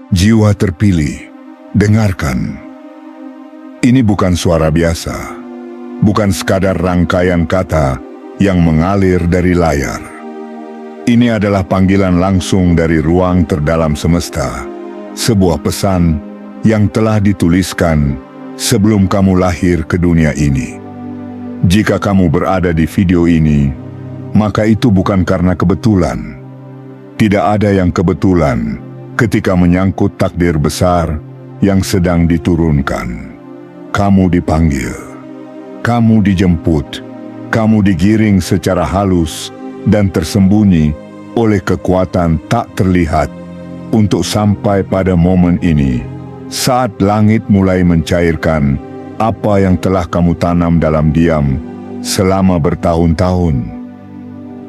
Jiwa terpilih, dengarkan. Ini bukan suara biasa, bukan sekadar rangkaian kata yang mengalir dari layar. Ini adalah panggilan langsung dari ruang terdalam semesta, sebuah pesan yang telah dituliskan sebelum kamu lahir ke dunia ini. Jika kamu berada di video ini, maka itu bukan karena kebetulan. Tidak ada yang kebetulan ketika menyangkut takdir besar yang sedang diturunkan. Kamu dipanggil, kamu dijemput, kamu digiring secara halus dan tersembunyi oleh kekuatan tak terlihat untuk sampai pada momen ini, saat langit mulai mencairkan apa yang telah kamu tanam dalam diam selama bertahun-tahun.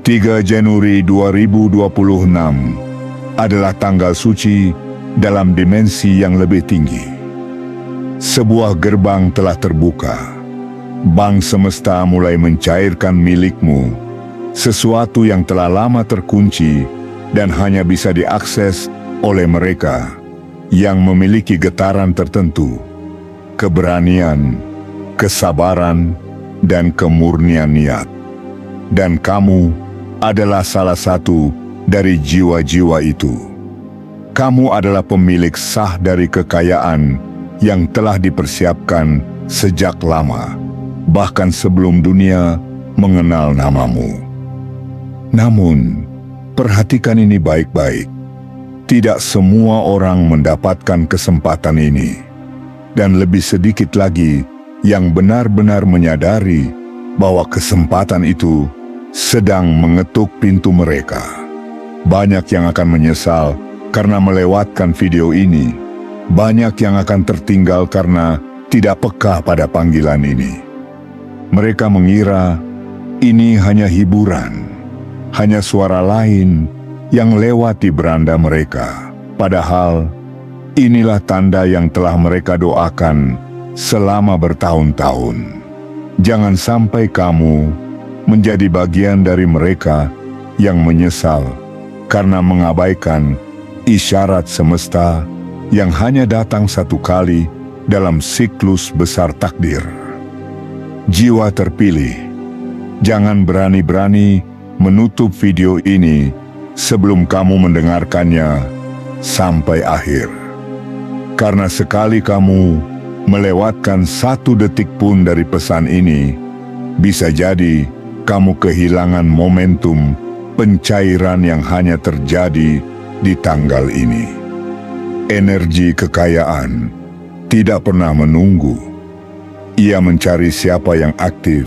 3 Januari 2026 adalah tanggal suci dalam dimensi yang lebih tinggi. Sebuah gerbang telah terbuka. Bank semesta mulai mencairkan milikmu, sesuatu yang telah lama terkunci dan hanya bisa diakses oleh mereka yang memiliki getaran tertentu, keberanian, kesabaran, dan kemurnian niat. Dan kamu adalah salah satu dari jiwa-jiwa itu. Kamu adalah pemilik sah dari kekayaan yang telah dipersiapkan sejak lama, bahkan sebelum dunia mengenal namamu. Namun, perhatikan ini baik-baik. Tidak semua orang mendapatkan kesempatan ini, dan lebih sedikit lagi yang benar-benar menyadari bahwa kesempatan itu sedang mengetuk pintu mereka. Banyak yang akan menyesal karena melewatkan video ini. Banyak yang akan tertinggal karena tidak peka pada panggilan ini. Mereka mengira ini hanya hiburan, hanya suara lain yang lewat di beranda mereka. Padahal inilah tanda yang telah mereka doakan selama bertahun-tahun. Jangan sampai kamu menjadi bagian dari mereka yang menyesal karena mengabaikan isyarat semesta yang hanya datang satu kali dalam siklus besar takdir. Jiwa terpilih, jangan berani-berani menutup video ini sebelum kamu mendengarkannya sampai akhir. Karena sekali kamu melewatkan 1 detik pun dari pesan ini, bisa jadi kamu kehilangan momentum pencairan yang hanya terjadi di tanggal ini. Energi kekayaan tidak pernah menunggu. Ia mencari siapa yang aktif,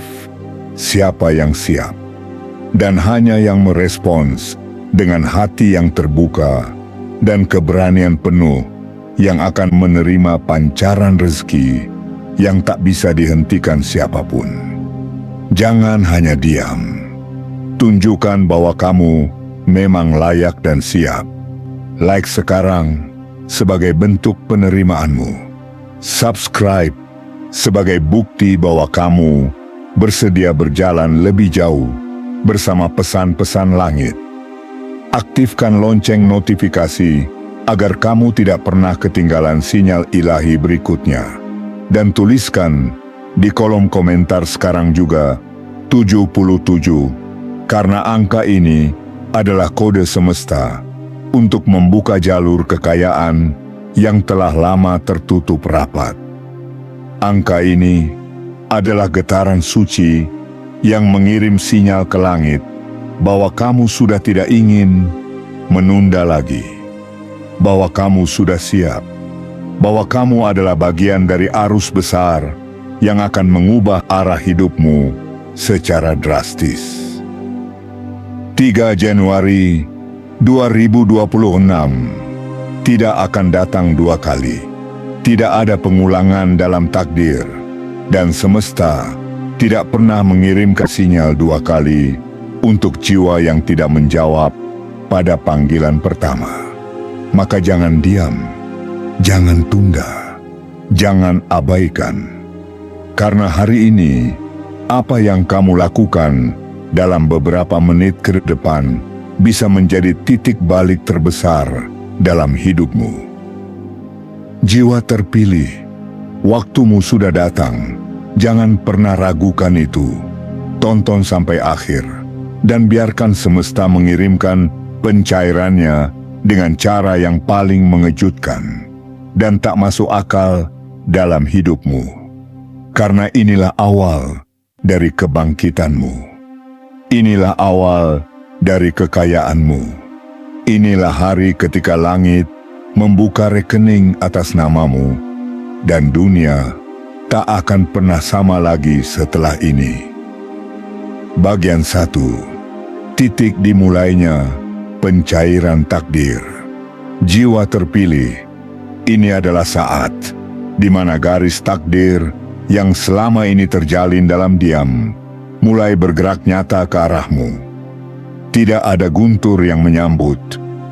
siapa yang siap, dan hanya yang merespons dengan hati yang terbuka dan keberanian penuh yang akan menerima pancaran rezeki yang tak bisa dihentikan siapapun. Jangan hanya diam. Tunjukkan bahwa kamu memang layak dan siap. Like sekarang sebagai bentuk penerimaanmu. Subscribe sebagai bukti bahwa kamu bersedia berjalan lebih jauh bersama pesan-pesan langit. Aktifkan lonceng notifikasi agar kamu tidak pernah ketinggalan sinyal ilahi berikutnya. Dan tuliskan di kolom komentar sekarang juga 77. Karena angka ini adalah kode semesta untuk membuka jalur kekayaan yang telah lama tertutup rapat. Angka ini adalah getaran suci yang mengirim sinyal ke langit bahwa kamu sudah tidak ingin menunda lagi, bahwa kamu sudah siap, bahwa kamu adalah bagian dari arus besar yang akan mengubah arah hidupmu secara drastis. 3 Januari 2026 tidak akan datang 2 kali. Tidak ada pengulangan dalam takdir, dan semesta tidak pernah mengirimkan sinyal 2 kali untuk jiwa yang tidak menjawab pada panggilan pertama. Maka jangan diam, jangan tunda, jangan abaikan. Karena hari ini, apa yang kamu lakukan dalam beberapa menit ke depan bisa menjadi titik balik terbesar dalam hidupmu. Jiwa terpilih, waktumu sudah datang. Jangan pernah ragukan itu. Tonton sampai akhir dan biarkan semesta mengirimkan pencairannya dengan cara yang paling mengejutkan dan tak masuk akal dalam hidupmu. Karena inilah awal dari kebangkitanmu. Inilah awal dari kekayaanmu. Inilah hari ketika langit membuka rekening atas namamu dan dunia tak akan pernah sama lagi setelah ini. Bagian 1. Titik dimulainya pencairan takdir. Jiwa terpilih, ini adalah saat di mana garis takdir yang selama ini terjalin dalam diam mulai bergerak nyata ke arahmu. Tidak ada guntur yang menyambut,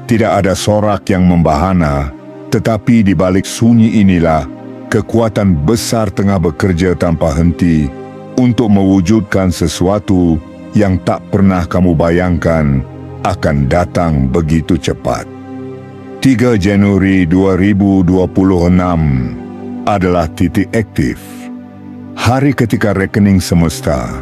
tidak ada sorak yang membahana, tetapi di balik sunyi inilah kekuatan besar tengah bekerja tanpa henti untuk mewujudkan sesuatu yang tak pernah kamu bayangkan akan datang begitu cepat. 3 Januari 2026 adalah titik aktif. Hari ketika rekening semesta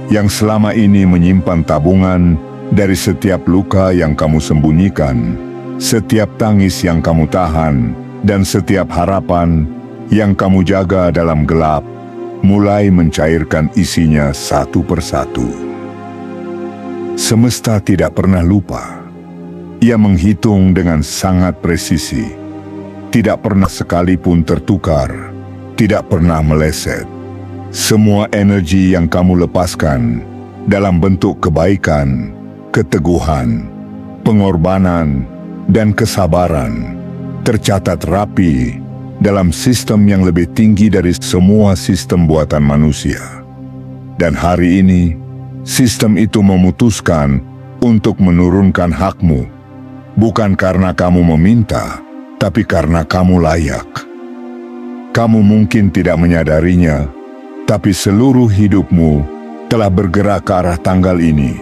yang selama ini menyimpan tabungan dari setiap luka yang kamu sembunyikan, setiap tangis yang kamu tahan, dan setiap harapan yang kamu jaga dalam gelap, mulai mencairkan isinya satu persatu. Semesta tidak pernah lupa. Ia menghitung dengan sangat presisi. Tidak pernah sekalipun tertukar, tidak pernah meleset. Semua energi yang kamu lepaskan dalam bentuk kebaikan, keteguhan, pengorbanan, dan kesabaran tercatat rapi dalam sistem yang lebih tinggi dari semua sistem buatan manusia. Dan hari ini, sistem itu memutuskan untuk menurunkan hakmu, bukan karena kamu meminta, tapi karena kamu layak. Kamu mungkin tidak menyadarinya, tapi seluruh hidupmu telah bergerak ke arah tanggal ini.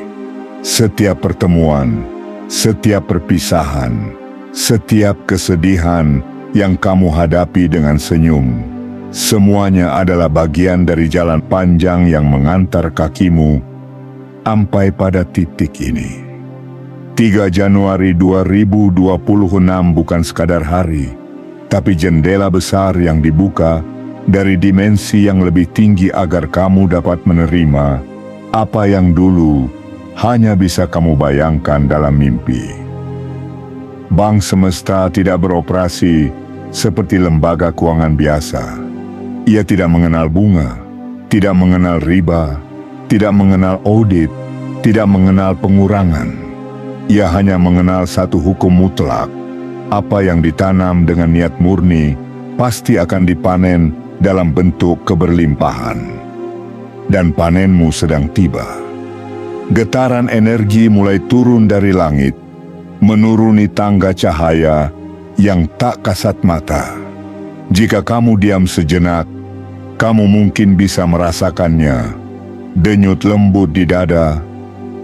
Setiap pertemuan, setiap perpisahan, setiap kesedihan yang kamu hadapi dengan senyum, semuanya adalah bagian dari jalan panjang yang mengantar kakimu sampai pada titik ini. 3 Januari 2026 bukan sekadar hari, tapi jendela besar yang dibuka dari dimensi yang lebih tinggi agar kamu dapat menerima apa yang dulu hanya bisa kamu bayangkan dalam mimpi. Bank semesta tidak beroperasi seperti lembaga keuangan biasa. Ia tidak mengenal bunga, tidak mengenal riba, tidak mengenal audit, tidak mengenal pengurangan. Ia hanya mengenal satu hukum mutlak. Apa yang ditanam dengan niat murni pasti akan dipanen dalam bentuk keberlimpahan. Dan panenmu sedang tiba. Getaran energi mulai turun dari langit, menuruni tangga cahaya yang tak kasat mata. Jika kamu diam sejenak, kamu mungkin bisa merasakannya. Denyut lembut di dada,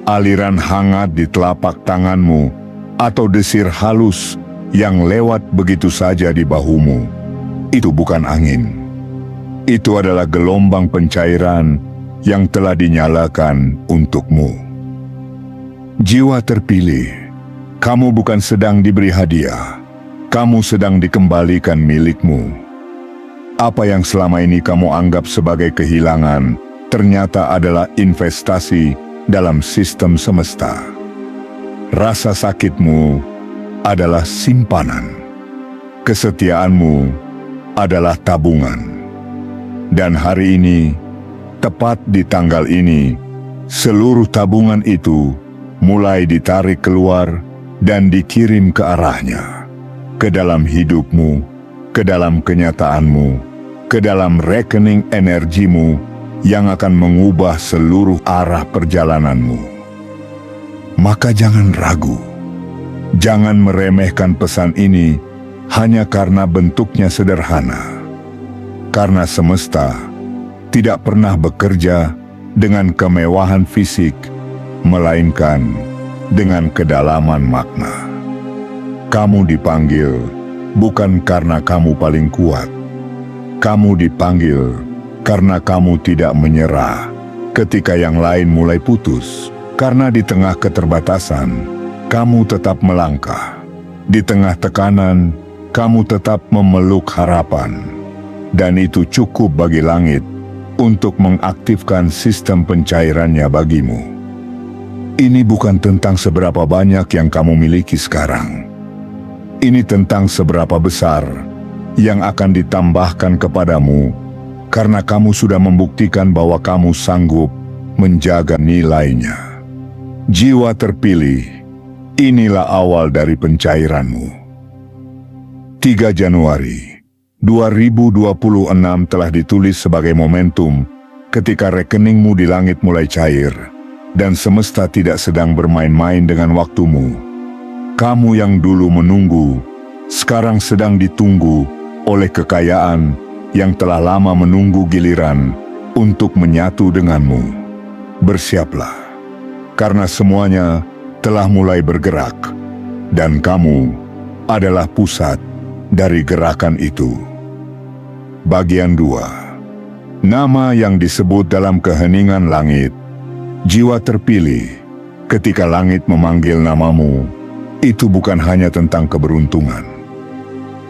aliran hangat di telapak tanganmu, atau desir halus yang lewat begitu saja di bahumu. Itu bukan angin. Itu adalah gelombang pencairan yang telah dinyalakan untukmu. Jiwa terpilih, kamu bukan sedang diberi hadiah. Kamu sedang dikembalikan milikmu. Apa yang selama ini kamu anggap sebagai kehilangan, ternyata adalah investasi dalam sistem semesta. Rasa sakitmu adalah simpanan. Kesetiaanmu adalah tabungan. Dan hari ini, tepat di tanggal ini, seluruh tabungan itu mulai ditarik keluar dan dikirim ke arahnya. Ke dalam hidupmu, ke dalam kenyataanmu, ke dalam rekening energimu yang akan mengubah seluruh arah perjalananmu. Maka jangan ragu, jangan meremehkan pesan ini hanya karena bentuknya sederhana. Karena semesta tidak pernah bekerja dengan kemewahan fisik, melainkan dengan kedalaman makna. Kamu dipanggil bukan karena kamu paling kuat. Kamu dipanggil karena kamu tidak menyerah ketika yang lain mulai putus. Karena di tengah keterbatasan, kamu tetap melangkah. Di tengah tekanan, kamu tetap memeluk harapan. Dan itu cukup bagi langit untuk mengaktifkan sistem pencairannya bagimu. Ini bukan tentang seberapa banyak yang kamu miliki sekarang. Ini tentang seberapa besar yang akan ditambahkan kepadamu karena kamu sudah membuktikan bahwa kamu sanggup menjaga nilainya. Jiwa terpilih, inilah awal dari pencairanmu. 3 Januari 2026 telah ditulis sebagai momentum ketika rekeningmu di langit mulai cair dan semesta tidak sedang bermain-main dengan waktumu. Kamu yang dulu menunggu, sekarang sedang ditunggu oleh kekayaan yang telah lama menunggu giliran untuk menyatu denganmu. Bersiaplah, karena semuanya telah mulai bergerak, dan kamu adalah pusat dari gerakan itu. Bagian 2. Nama yang disebut dalam keheningan langit. Jiwa terpilih, ketika langit memanggil namamu, itu bukan hanya tentang keberuntungan.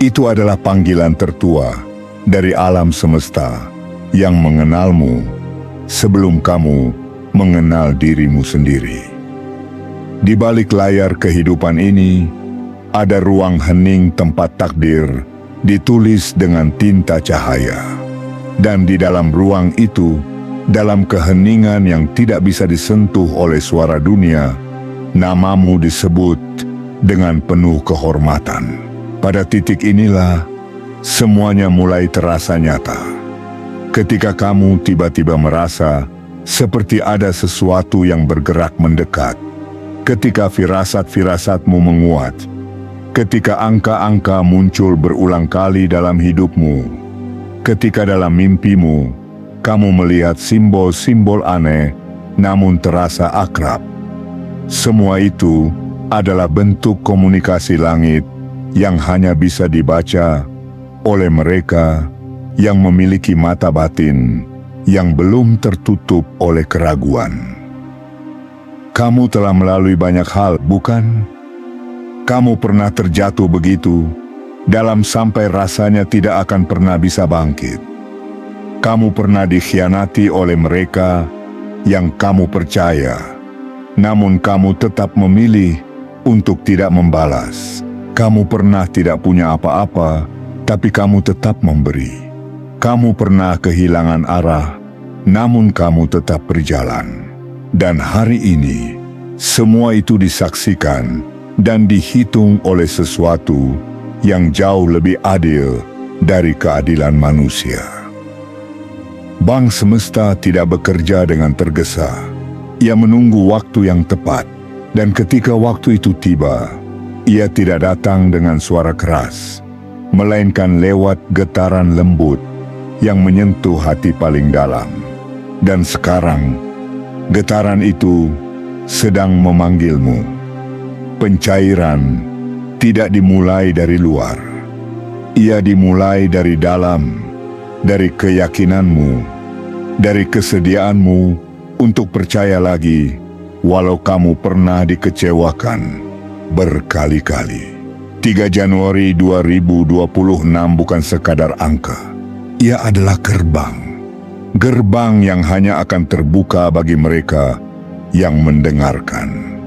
Itu adalah panggilan tertua dari alam semesta yang mengenalmu sebelum kamu mengenal dirimu sendiri. Di balik layar kehidupan ini, ada ruang hening tempat takdir ditulis dengan tinta cahaya. Dan di dalam ruang itu, dalam keheningan yang tidak bisa disentuh oleh suara dunia, namamu disebut dengan penuh kehormatan. Pada titik inilah, semuanya mulai terasa nyata. Ketika kamu tiba-tiba merasa seperti ada sesuatu yang bergerak mendekat. Ketika firasat-firasatmu menguat. Ketika angka-angka muncul berulang kali dalam hidupmu. Ketika dalam mimpimu, kamu melihat simbol-simbol aneh, namun terasa akrab. Semua itu adalah bentuk komunikasi langit yang hanya bisa dibaca oleh mereka yang memiliki mata batin yang belum tertutup oleh keraguan. Kamu telah melalui banyak hal, bukan? Kamu pernah terjatuh begitu, dalam sampai rasanya tidak akan pernah bisa bangkit. Kamu pernah dikhianati oleh mereka yang kamu percaya, namun kamu tetap memilih untuk tidak membalas. Kamu pernah tidak punya apa-apa, tapi kamu tetap memberi. Kamu pernah kehilangan arah, namun kamu tetap berjalan. Dan hari ini, semua itu disaksikan dan dihitung oleh sesuatu yang jauh lebih adil dari keadilan manusia. Bank semesta tidak bekerja dengan tergesa. Ia menunggu waktu yang tepat, dan ketika waktu itu tiba, ia tidak datang dengan suara keras, melainkan lewat getaran lembut yang menyentuh hati paling dalam. Dan sekarang, getaran itu sedang memanggilmu. Pencairan tidak dimulai dari luar. Ia dimulai dari dalam, dari keyakinanmu, dari kesediaanmu untuk percaya lagi, walau kamu pernah dikecewakan berkali-kali. 3 Januari 2026 bukan sekadar angka. Ia adalah gerbang. Gerbang yang hanya akan terbuka bagi mereka yang mendengarkan.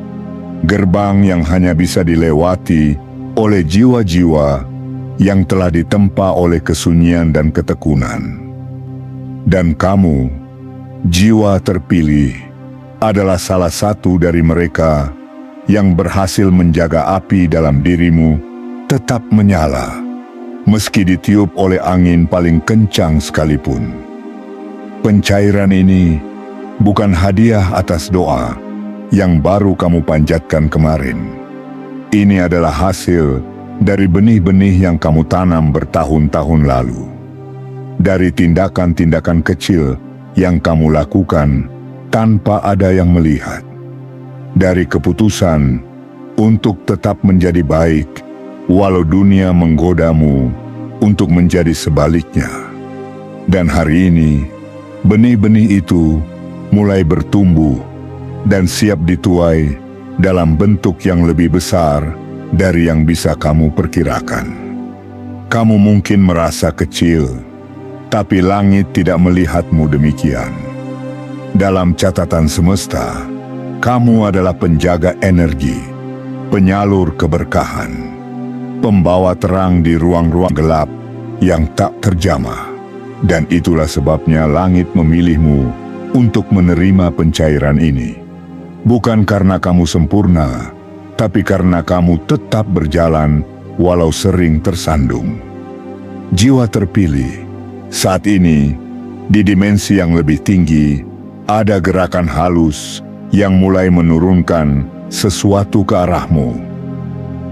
Gerbang yang hanya bisa dilewati oleh jiwa-jiwa yang telah ditempa oleh kesunyian dan ketekunan. Dan kamu, jiwa terpilih, adalah salah satu dari mereka yang berhasil menjaga api dalam dirimu tetap menyala, meski ditiup oleh angin paling kencang sekalipun. Pencairan ini bukan hadiah atas doa yang baru kamu panjatkan kemarin. Ini adalah hasil dari benih-benih yang kamu tanam bertahun-tahun lalu. Dari tindakan-tindakan kecil yang kamu lakukan tanpa ada yang melihat. dari keputusan untuk tetap menjadi baik, walau dunia menggodamu untuk menjadi sebaliknya. Dan hari ini, benih-benih itu mulai bertumbuh dan siap dituai dalam bentuk yang lebih besar dari yang bisa kamu perkirakan. Kamu mungkin merasa kecil, tapi langit tidak melihatmu demikian. Dalam catatan semesta, kamu adalah penjaga energi, penyalur keberkahan, pembawa terang di ruang-ruang gelap yang tak terjamah. Dan itulah sebabnya langit memilihmu untuk menerima pencairan ini. Bukan karena kamu sempurna, tapi karena kamu tetap berjalan walau sering tersandung. Jiwa terpilih, saat ini di dimensi yang lebih tinggi ada gerakan halus yang mulai menurunkan sesuatu ke arahmu.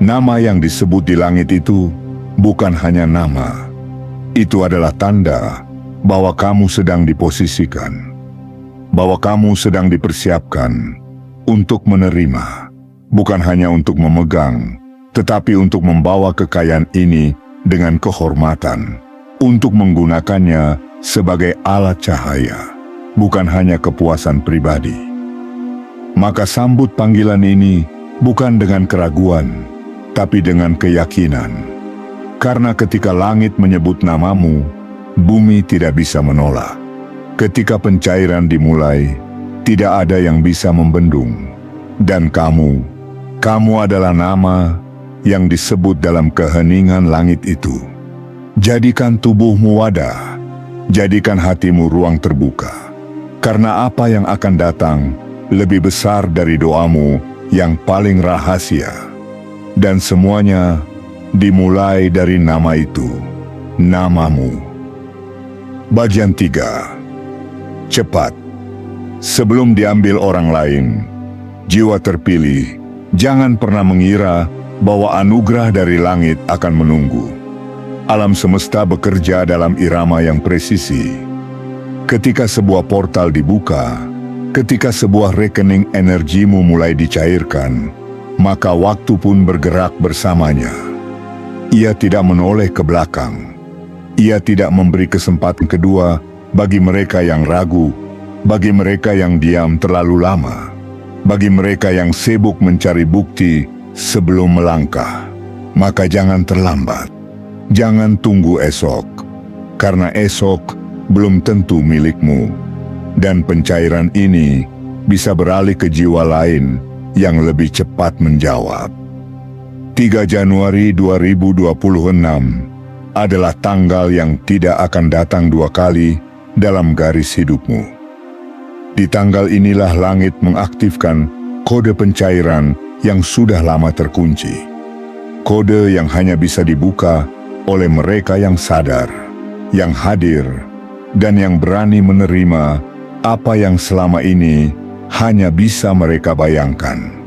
Nama yang disebut di langit itu bukan hanya nama. Itu adalah tanda bahwa kamu sedang diposisikan, bahwa kamu sedang dipersiapkan untuk menerima, bukan hanya untuk memegang, tetapi untuk membawa kekayaan ini dengan kehormatan, untuk menggunakannya sebagai alat cahaya, bukan hanya kepuasan pribadi. Maka sambut panggilan ini bukan dengan keraguan, tapi dengan keyakinan. Karena ketika langit menyebut namamu, bumi tidak bisa menolak. Ketika pencairan dimulai, tidak ada yang bisa membendung. Dan kamu adalah nama yang disebut dalam keheningan langit itu. Jadikan tubuhmu wadah, jadikan hatimu ruang terbuka. Karena apa yang akan datang lebih besar dari doamu yang paling rahasia. Dan semuanya dimulai dari nama itu, namamu. Bagian 3. Cepat. Sebelum diambil orang lain, jiwa terpilih, jangan pernah mengira bahwa anugerah dari langit akan menunggu. Alam semesta bekerja dalam irama yang presisi. Ketika sebuah portal dibuka, ketika sebuah rekening energimu mulai dicairkan, maka waktu pun bergerak bersamanya. Ia tidak menoleh ke belakang. Ia tidak memberi kesempatan kedua bagi mereka yang ragu, bagi mereka yang diam terlalu lama, bagi mereka yang sibuk mencari bukti sebelum melangkah. Maka jangan terlambat. Jangan tunggu esok, karena esok belum tentu milikmu. Dan pencairan ini bisa beralih ke jiwa lain yang lebih cepat menjawab. 3 Januari 2026 adalah tanggal yang tidak akan datang 2 kali dalam garis hidupmu. Di tanggal inilah langit mengaktifkan kode pencairan yang sudah lama terkunci. Kode yang hanya bisa dibuka oleh mereka yang sadar, yang hadir, dan yang berani menerima apa yang selama ini hanya bisa mereka bayangkan.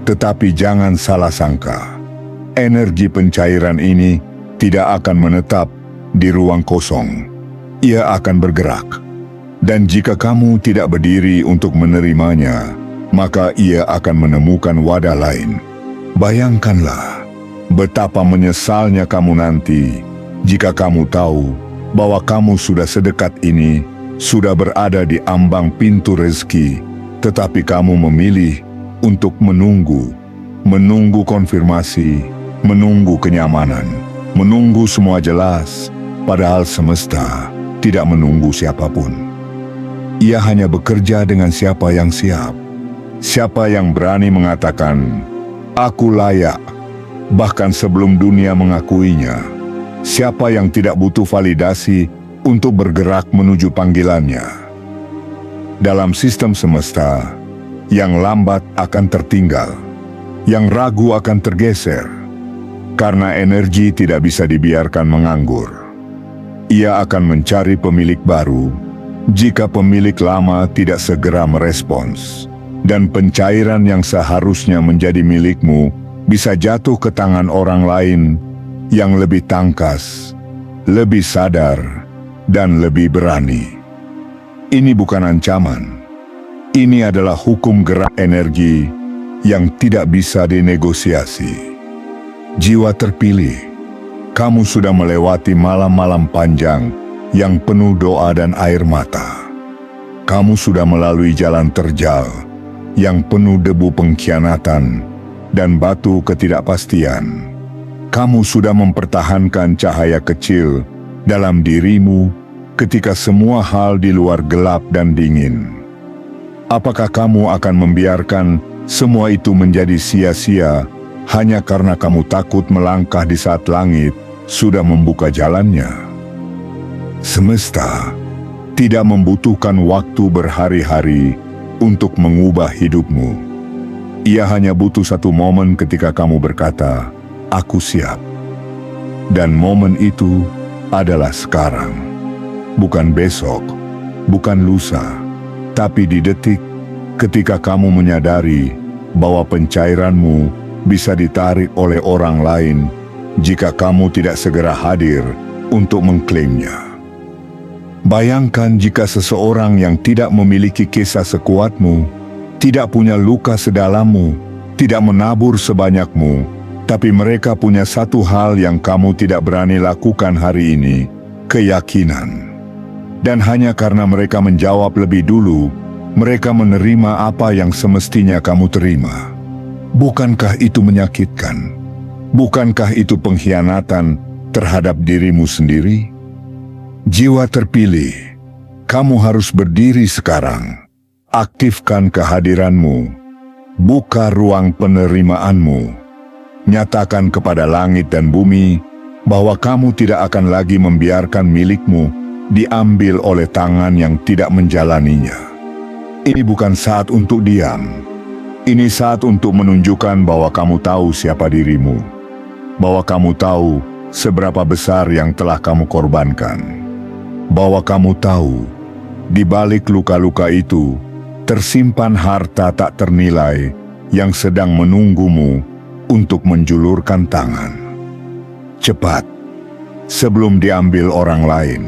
Tetapi jangan salah sangka, energi pencairan ini tidak akan menetap di ruang kosong. Ia akan bergerak. Dan jika kamu tidak berdiri untuk menerimanya, maka ia akan menemukan wadah lain. Bayangkanlah betapa menyesalnya kamu nanti jika kamu tahu bahwa kamu sudah sedekat ini, sudah berada di ambang pintu rezeki, tetapi kamu memilih untuk menunggu konfirmasi, menunggu kenyamanan, menunggu semua jelas, padahal semesta tidak menunggu siapapun. Ia hanya bekerja dengan siapa yang siap, siapa yang berani mengatakan, "Aku layak," bahkan sebelum dunia mengakuinya. Siapa yang tidak butuh validasi untuk bergerak menuju panggilannya. Dalam sistem semesta, yang lambat akan tertinggal, yang ragu akan tergeser, karena energi tidak bisa dibiarkan menganggur. Ia akan mencari pemilik baru jika pemilik lama tidak segera merespons, dan pencairan yang seharusnya menjadi milikmu bisa jatuh ke tangan orang lain yang lebih tangkas, lebih sadar, dan lebih berani. Ini bukan ancaman. Ini adalah hukum gerak energi yang tidak bisa dinegosiasi. Jiwa terpilih, kamu sudah melewati malam-malam panjang yang penuh doa dan air mata. Kamu sudah melalui jalan terjal yang penuh debu pengkhianatan dan batu ketidakpastian. Kamu sudah mempertahankan cahaya kecil dalam dirimu ketika semua hal di luar gelap dan dingin. Apakah kamu akan membiarkan semua itu menjadi sia-sia hanya karena kamu takut melangkah di saat langit sudah membuka jalannya? Semesta tidak membutuhkan waktu berhari-hari untuk mengubah hidupmu. Ia hanya butuh satu momen ketika kamu berkata, "Aku siap." Dan momen itu adalah sekarang. Bukan besok, bukan lusa, tapi di detik ketika kamu menyadari bahwa pencairanmu bisa ditarik oleh orang lain jika kamu tidak segera hadir untuk mengklaimnya. Bayangkan jika seseorang yang tidak memiliki kisah sekuatmu, tidak punya luka sedalammu, tidak menabur sebanyakmu, tapi mereka punya satu hal yang kamu tidak berani lakukan hari ini, keyakinan. Dan hanya karena mereka menjawab lebih dulu, mereka menerima apa yang semestinya kamu terima. Bukankah itu menyakitkan? Bukankah itu pengkhianatan terhadap dirimu sendiri? Jiwa terpilih, kamu harus berdiri sekarang. Aktifkan kehadiranmu. Buka ruang penerimaanmu. Nyatakan kepada langit dan bumi bahwa kamu tidak akan lagi membiarkan milikmu diambil oleh tangan yang tidak menjalaninya. Ini bukan saat untuk diam. Ini saat untuk menunjukkan bahwa kamu tahu siapa dirimu. Bahwa kamu tahu seberapa besar yang telah kamu korbankan. Bahwa kamu tahu, di balik luka-luka itu, tersimpan harta tak ternilai yang sedang menunggumu untuk menjulurkan tangan. Cepat, sebelum diambil orang lain.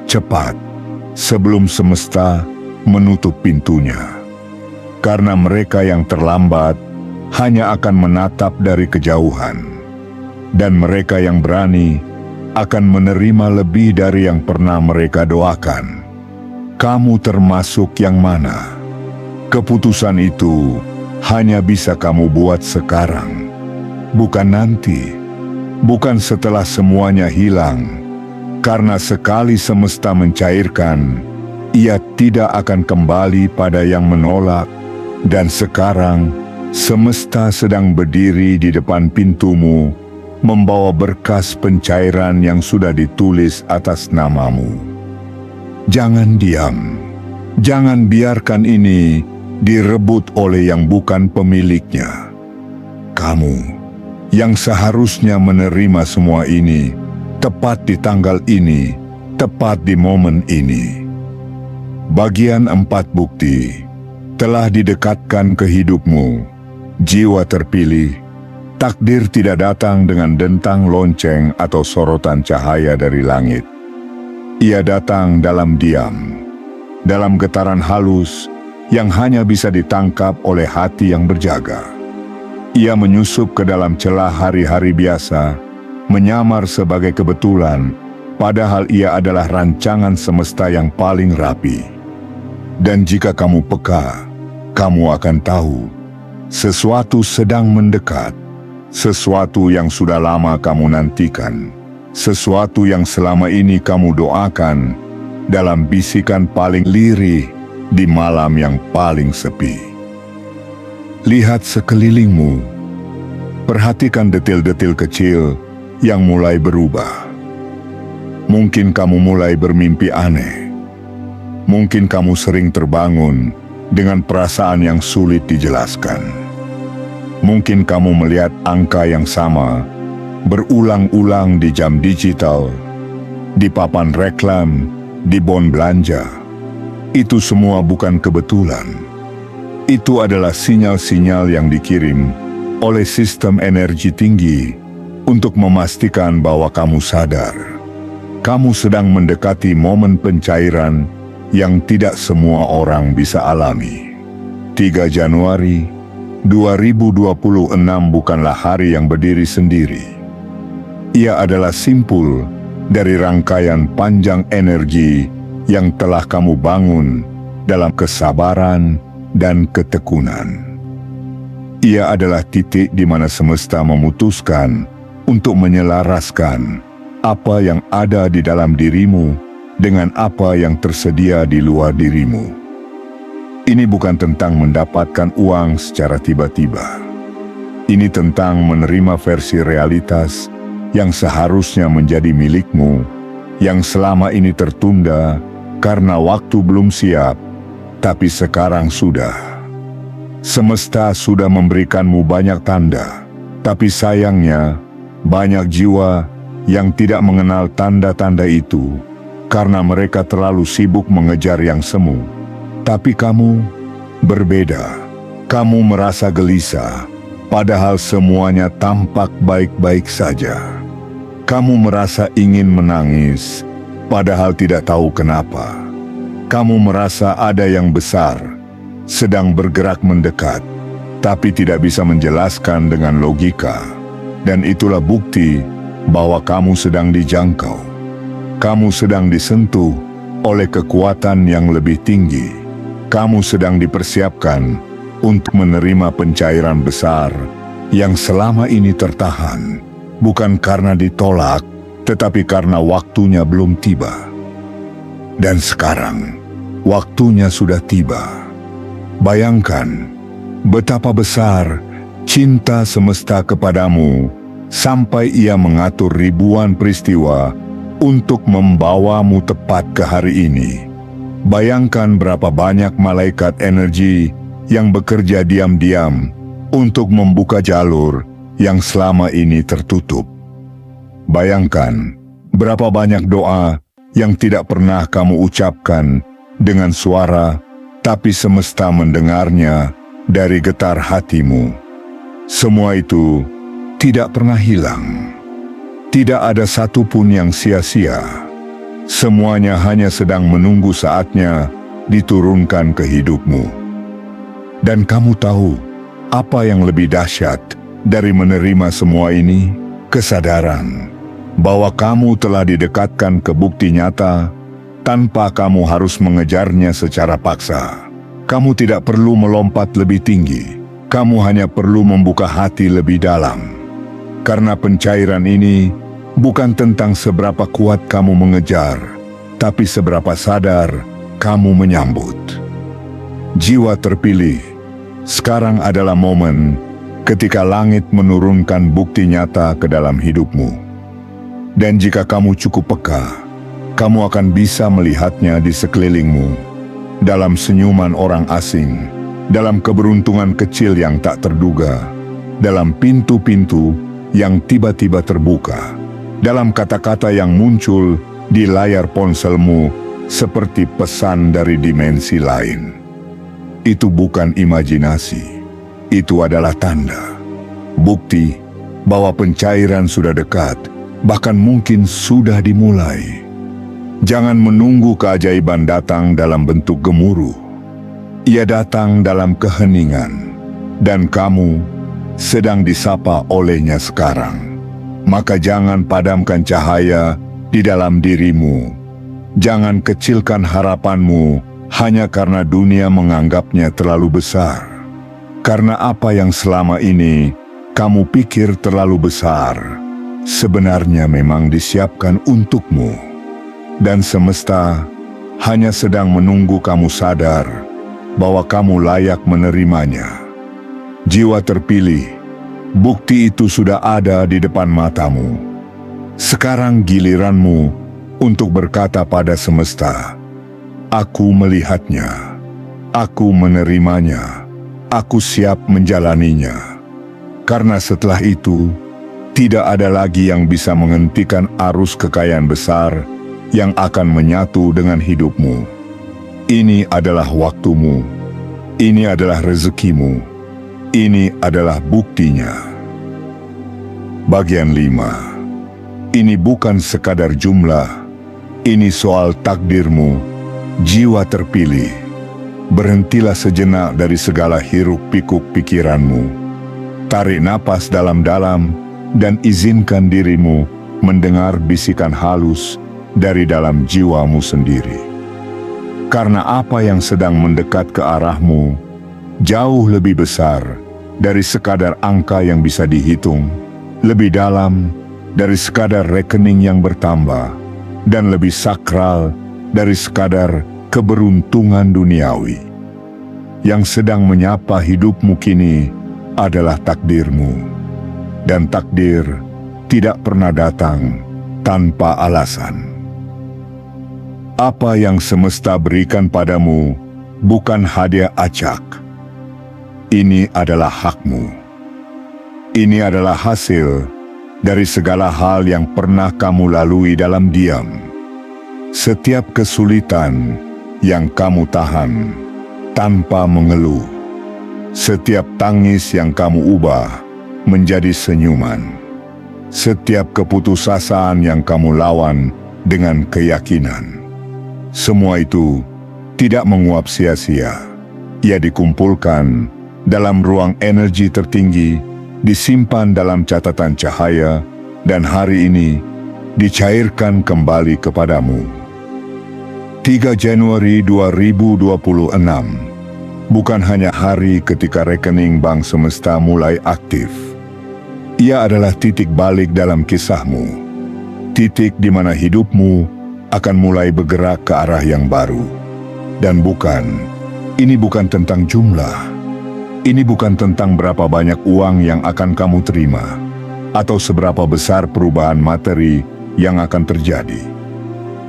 Cepat, sebelum semesta menutup pintunya. Karena mereka yang terlambat hanya akan menatap dari kejauhan. Dan mereka yang berani akan menerima lebih dari yang pernah mereka doakan. Kamu termasuk yang mana? Keputusan itu hanya bisa kamu buat sekarang, bukan nanti, bukan setelah semuanya hilang. Karena sekali semesta mencairkan, ia tidak akan kembali pada yang menolak. Dan sekarang, semesta sedang berdiri di depan pintumu, membawa berkas pencairan yang sudah ditulis atas namamu. Jangan diam. Jangan biarkan ini direbut oleh yang bukan pemiliknya. Kamu, yang seharusnya menerima semua ini, tepat di tanggal ini, tepat di momen ini. Bagian 4 bukti telah didekatkan ke hidupmu. Jiwa terpilih, takdir tidak datang dengan dentang lonceng atau sorotan cahaya dari langit. Ia datang dalam diam, dalam getaran halus yang hanya bisa ditangkap oleh hati yang berjaga. Ia menyusup ke dalam celah hari-hari biasa, menyamar sebagai kebetulan, padahal ia adalah rancangan semesta yang paling rapi. Dan jika kamu peka, kamu akan tahu, sesuatu sedang mendekat. Sesuatu yang sudah lama kamu nantikan, sesuatu yang selama ini kamu doakan dalam bisikan paling lirih di malam yang paling sepi. Lihat sekelilingmu, perhatikan detil-detil kecil yang mulai berubah. Mungkin kamu mulai bermimpi aneh. Mungkin kamu sering terbangun dengan perasaan yang sulit dijelaskan. Mungkin kamu melihat angka yang sama berulang-ulang di jam digital, di papan reklam, di bon belanja. Itu semua bukan kebetulan. Itu adalah sinyal-sinyal yang dikirim oleh sistem energi tinggi untuk memastikan bahwa kamu sadar. Kamu sedang mendekati momen pencairan yang tidak semua orang bisa alami. 3 Januari 2026 bukanlah hari yang berdiri sendiri. Ia adalah simpul dari rangkaian panjang energi yang telah kamu bangun dalam kesabaran dan ketekunan. Ia adalah titik di mana semesta memutuskan untuk menyelaraskan apa yang ada di dalam dirimu dengan apa yang tersedia di luar dirimu. Ini bukan tentang mendapatkan uang secara tiba-tiba. Ini tentang menerima versi realitas yang seharusnya menjadi milikmu, yang selama ini tertunda karena waktu belum siap, tapi sekarang sudah. Semesta sudah memberikanmu banyak tanda, tapi sayangnya banyak jiwa yang tidak mengenal tanda-tanda itu karena mereka terlalu sibuk mengejar yang semu. Tapi kamu berbeda. Kamu merasa gelisah, padahal semuanya tampak baik-baik saja. Kamu merasa ingin menangis, padahal tidak tahu kenapa. Kamu merasa ada yang besar sedang bergerak mendekat, tapi tidak bisa menjelaskan dengan logika. Dan itulah bukti bahwa kamu sedang dijangkau. Kamu sedang disentuh oleh kekuatan yang lebih tinggi. Kamu sedang dipersiapkan untuk menerima pencairan besar yang selama ini tertahan, bukan karena ditolak, tetapi karena waktunya belum tiba. Dan sekarang, waktunya sudah tiba. Bayangkan betapa besar cinta semesta kepadamu sampai ia mengatur ribuan peristiwa untuk membawamu tepat ke hari ini. Bayangkan berapa banyak malaikat energi yang bekerja diam-diam untuk membuka jalur yang selama ini tertutup. Bayangkan berapa banyak doa yang tidak pernah kamu ucapkan dengan suara, tapi semesta mendengarnya dari getar hatimu. Semua itu tidak pernah hilang. Tidak ada satupun yang sia-sia. Semuanya hanya sedang menunggu saatnya diturunkan ke hidupmu. Dan kamu tahu apa yang lebih dahsyat dari menerima semua ini? Kesadaran bahwa kamu telah didekatkan ke bukti nyata tanpa kamu harus mengejarnya secara paksa. Kamu tidak perlu melompat lebih tinggi. Kamu hanya perlu membuka hati lebih dalam. Karena pencairan ini bukan tentang seberapa kuat kamu mengejar, tapi seberapa sadar kamu menyambut. Jiwa terpilih, sekarang adalah momen ketika langit menurunkan bukti nyata ke dalam hidupmu. Dan jika kamu cukup peka, kamu akan bisa melihatnya di sekelilingmu, dalam senyuman orang asing, dalam keberuntungan kecil yang tak terduga, dalam pintu-pintu yang tiba-tiba terbuka, dalam kata-kata yang muncul di layar ponselmu seperti pesan dari dimensi lain. Itu bukan imajinasi, itu adalah tanda, bukti bahwa pencairan sudah dekat, bahkan mungkin sudah dimulai. Jangan menunggu keajaiban datang dalam bentuk gemuruh. Ia datang dalam keheningan, dan kamu sedang disapa olehnya sekarang. Maka jangan padamkan cahaya di dalam dirimu. Jangan kecilkan harapanmu hanya karena dunia menganggapnya terlalu besar. Karena apa yang selama ini kamu pikir terlalu besar, sebenarnya memang disiapkan untukmu. Dan semesta hanya sedang menunggu kamu sadar bahwa kamu layak menerimanya. Jiwa terpilih, bukti itu sudah ada di depan matamu. Sekarang giliranmu untuk berkata pada semesta, "Aku melihatnya, aku menerimanya, aku siap menjalaninya." Karena setelah itu, tidak ada lagi yang bisa menghentikan arus kekayaan besar yang akan menyatu dengan hidupmu. Ini adalah waktumu. Ini adalah rezekimu. Ini adalah buktinya. Bagian 5. Ini bukan sekadar jumlah. Ini soal takdirmu, jiwa terpilih. Berhentilah sejenak dari segala hiruk-pikuk pikiranmu. Tarik napas dalam-dalam dan izinkan dirimu mendengar bisikan halus dari dalam jiwamu sendiri. Karena apa yang sedang mendekat ke arahmu jauh lebih besar dari sekadar angka yang bisa dihitung, lebih dalam dari sekadar rekening yang bertambah, dan lebih sakral dari sekadar keberuntungan duniawi. Yang sedang menyapa hidupmu kini adalah takdirmu, dan takdir tidak pernah datang tanpa alasan. Apa yang semesta berikan padamu bukan hadiah acak. Ini adalah hakmu. Ini adalah hasil dari segala hal yang pernah kamu lalui dalam diam. Setiap kesulitan yang kamu tahan tanpa mengeluh. Setiap tangis yang kamu ubah menjadi senyuman. Setiap keputusasaan yang kamu lawan dengan keyakinan. Semua itu tidak menguap sia-sia. Ia dikumpulkan dalam ruang energi tertinggi, disimpan dalam catatan cahaya, dan hari ini dicairkan kembali kepadamu. 3 Januari 2026 bukan hanya hari ketika rekening bank semesta mulai aktif. Ia adalah titik balik dalam kisahmu. Titik di mana hidupmu akan mulai bergerak ke arah yang baru. Dan ini bukan tentang jumlah. Ini bukan tentang berapa banyak uang yang akan kamu terima, atau seberapa besar perubahan materi yang akan terjadi.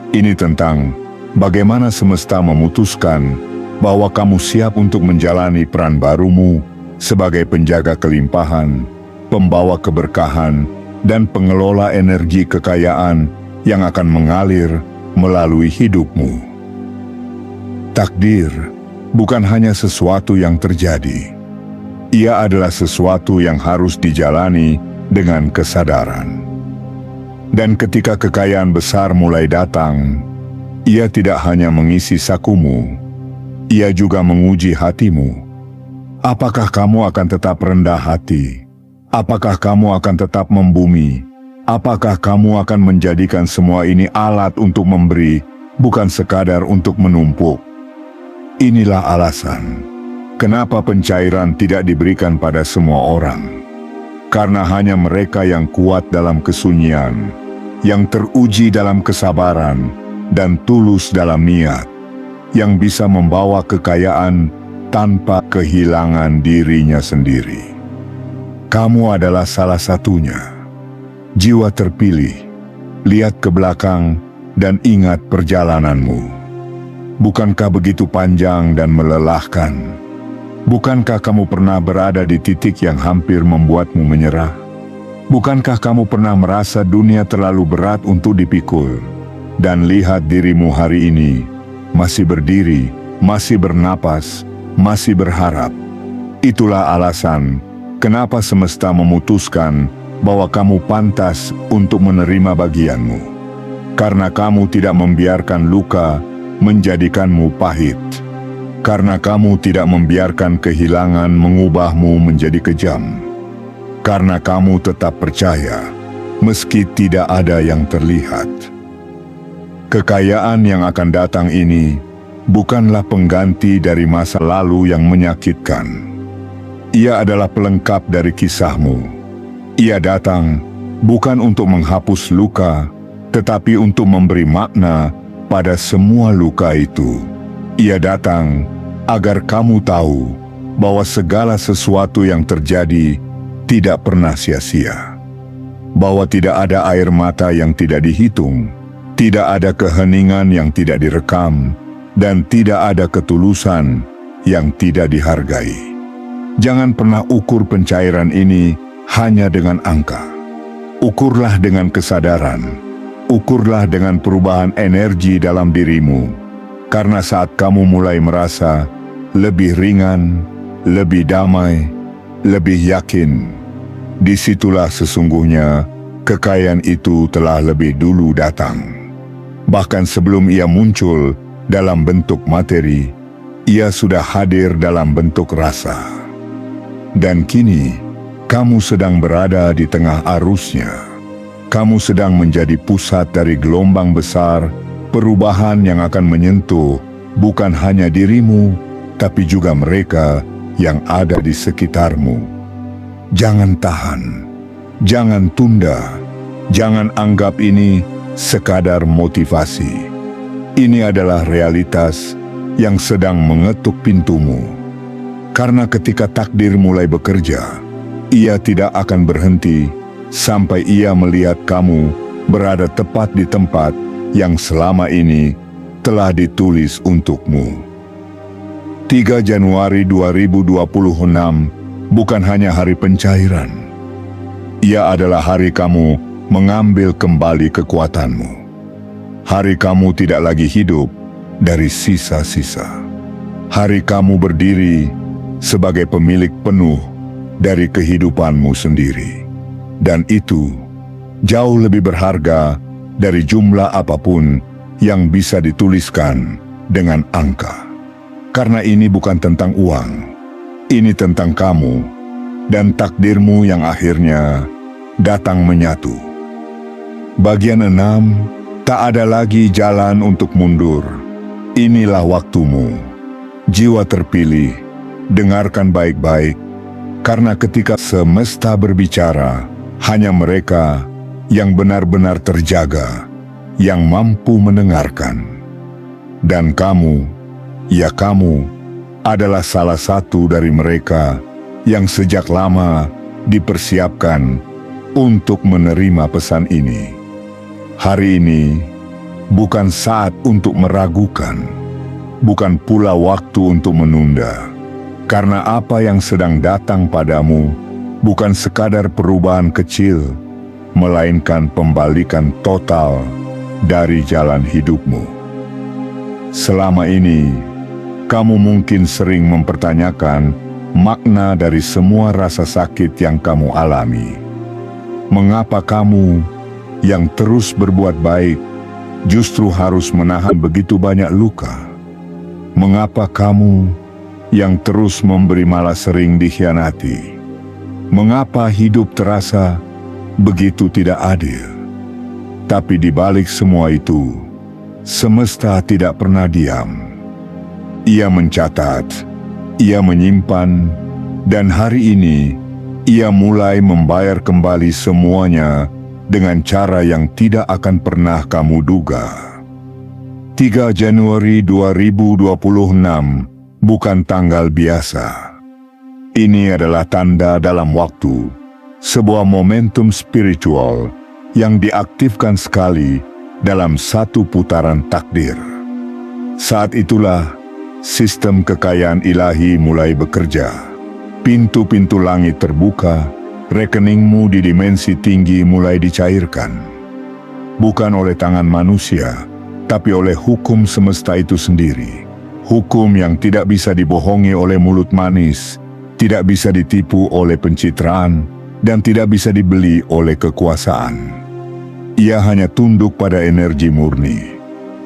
Ini tentang bagaimana semesta memutuskan bahwa kamu siap untuk menjalani peran barumu sebagai penjaga kelimpahan, pembawa keberkahan, dan pengelola energi kekayaan yang akan mengalir melalui hidupmu. Takdir bukan hanya sesuatu yang terjadi. Ia adalah sesuatu yang harus dijalani dengan kesadaran. Dan ketika kekayaan besar mulai datang, ia tidak hanya mengisi sakumu, ia juga menguji hatimu. Apakah kamu akan tetap rendah hati? Apakah kamu akan tetap membumi? Apakah kamu akan menjadikan semua ini alat untuk memberi, bukan sekadar untuk menumpuk? Inilah alasan kenapa pencairan tidak diberikan pada semua orang. Karena hanya mereka yang kuat dalam kesunyian, yang teruji dalam kesabaran, dan tulus dalam niat, yang bisa membawa kekayaan tanpa kehilangan dirinya sendiri. Kamu adalah salah satunya. Jiwa terpilih, lihat ke belakang dan ingat perjalananmu. Bukankah begitu panjang dan melelahkan? Bukankah kamu pernah berada di titik yang hampir membuatmu menyerah? Bukankah kamu pernah merasa dunia terlalu berat untuk dipikul? Dan lihat dirimu hari ini, masih berdiri, masih bernapas, masih berharap. Itulah alasan kenapa semesta memutuskan bahwa kamu pantas untuk menerima bagianmu. Karena kamu tidak membiarkan luka menjadikanmu pahit. Karena kamu tidak membiarkan kehilangan mengubahmu menjadi kejam. Karena kamu tetap percaya, meski tidak ada yang terlihat. Kekayaan yang akan datang ini bukanlah pengganti dari masa lalu yang menyakitkan. Ia adalah pelengkap dari kisahmu. Ia datang bukan untuk menghapus luka, tetapi untuk memberi makna pada semua luka itu. Ia datang agar kamu tahu bahwa segala sesuatu yang terjadi tidak pernah sia-sia. Bahwa tidak ada air mata yang tidak dihitung, tidak ada keheningan yang tidak direkam, dan tidak ada ketulusan yang tidak dihargai. Jangan pernah ukur pencairan ini hanya dengan angka. Ukurlah dengan kesadaran. Ukurlah dengan perubahan energi dalam dirimu. Karena saat kamu mulai merasa lebih ringan, lebih damai, lebih yakin, disitulah sesungguhnya kekayaan itu telah lebih dulu datang. Bahkan sebelum ia muncul dalam bentuk materi, Ia sudah hadir dalam bentuk rasa. Dan kini, kamu sedang berada di tengah arusnya. Kamu sedang menjadi pusat dari gelombang besar, perubahan yang akan menyentuh bukan hanya dirimu, tapi juga mereka yang ada di sekitarmu. Jangan tahan, jangan tunda, jangan anggap ini sekadar motivasi. Ini adalah realitas yang sedang mengetuk pintumu. Karena ketika takdir mulai bekerja, ia tidak akan berhenti sampai ia melihat kamu berada tepat di tempat yang selama ini telah ditulis untukmu. 3 Januari 2026 bukan hanya hari pencairan. Ia adalah hari kamu mengambil kembali kekuatanmu. Hari kamu tidak lagi hidup dari sisa-sisa. Hari kamu berdiri sebagai pemilik penuh dari kehidupanmu sendiri. Dan itu jauh lebih berharga dari jumlah apapun yang bisa dituliskan dengan angka. Karena ini bukan tentang uang, ini tentang kamu dan takdirmu yang akhirnya datang menyatu. Bagian 6, tak ada lagi jalan untuk mundur. Inilah waktumu. Jiwa terpilih, dengarkan baik-baik, karena ketika semesta berbicara, hanya mereka yang benar-benar terjaga, yang mampu mendengarkan. Dan kamu, ya kamu, adalah salah satu dari mereka yang sejak lama dipersiapkan untuk menerima pesan ini. Hari ini bukan saat untuk meragukan, bukan pula waktu untuk menunda. Karena apa yang sedang datang padamu bukan sekadar perubahan kecil, melainkan pembalikan total dari jalan hidupmu. Selama ini, kamu mungkin sering mempertanyakan makna dari semua rasa sakit yang kamu alami. Mengapa kamu yang terus berbuat baik justru harus menahan begitu banyak luka? Mengapa kamu yang terus memberi malah sering dikhianati? Mengapa hidup terasa begitu tidak adil? Tapi di balik semua itu, semesta tidak pernah diam. Ia mencatat, ia menyimpan, dan hari ini ia mulai membayar kembali semuanya dengan cara yang tidak akan pernah kamu duga. 3 Januari 2026 bukan tanggal biasa. Ini adalah tanda dalam waktu, sebuah momentum spiritual yang diaktifkan sekali dalam satu putaran takdir. Saat itulah sistem kekayaan ilahi mulai bekerja. Pintu-pintu langit terbuka, rekeningmu di dimensi tinggi mulai dicairkan. Bukan oleh tangan manusia, tapi oleh hukum semesta itu sendiri. Hukum yang tidak bisa dibohongi oleh mulut manis, tidak bisa ditipu oleh pencitraan, dan tidak bisa dibeli oleh kekuasaan. Ia hanya tunduk pada energi murni,